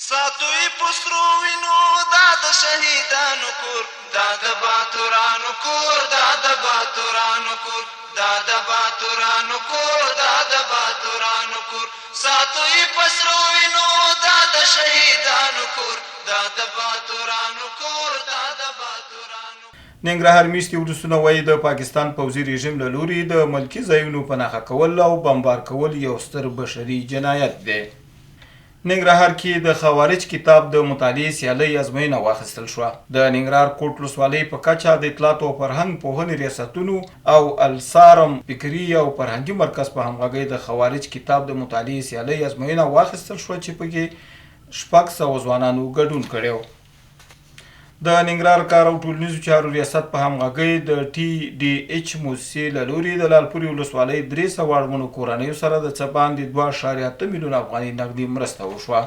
ساتوی پسرو وینو دا د شهیدانو کور، دا د باتورانو کور، دا د باتورانو کور، دا د باتورانو کور، دا د باتورانو کور. ساتوی پسرو وینو دا د شهیدانو کور، دا د باتورانو کور، دا د باتورانو. ننګرهار میشتي ولسونه وایي د پاکستان پوځي رژیم له لوري د ملکي ځایونو په نښه کول او بمبار کول یو ستر بشري جنایت دی. ننګرهار کې د خوارج کتاب د مطالعې سیالۍ ازموینه واخیستل شوه. د ننګرهار کوټ ولسوالۍ په کچه د اطلاعات او فرهنګ پوهنې ریاستونو او السارم فکري او فرهنګي مرکز په همغږۍ د خوارج کتاب د مطالعې سیالۍ ازموینه واخیستل شوه چې پکې 600 ځوانانو ګډون کړی و. د ننګرهار کار او ټولنیزو چارو ریاست په همغږۍ د ټي ډي ایچ موسسې له لوري د لالپورې ولسوالۍ 300 اړمنو کورنیو سره د څه باندې 2.8 میلیون افغاني نغدي مرسته وشوه.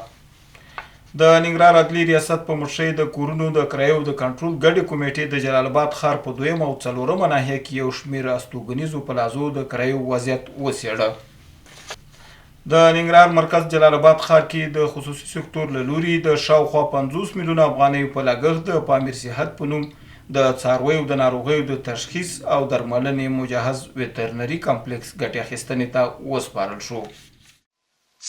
د ننګرهار عدلي ریاست په مشرۍ د کورونو د کرایو د کنټرول ګډې کمیټې د جلال آباد ښار په 2 او 4 ناحیه کې یو شمېر استوګنیزو پلازو د کرایو وضعیت وڅېړه. د ننګرهار مرکز جلال آباد ښار کې د خصوصي سکتور له لوري د شاوخوا 50 میلیون افغانیو په لګښت د پامیر صحت په نوم د څارویو د ناروغیو د تشخیص او درملنې مجهز ویترنري کمپلیکس ګټې اخیستنې ته وسپارل شو.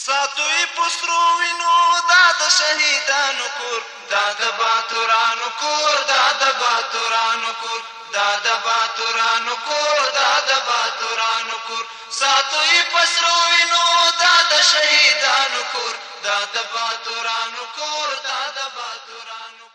ساتوی پسرو وینو دا د شهیدانو کور، دا د باتورانو کور، دا د باتورانو کور، دا د باتورانو کور، دا د باتورانو کور. ساتوی پسرو وینو دا د شهیدانو کور، دا د باتورانو کور، دا د باتورانو کور.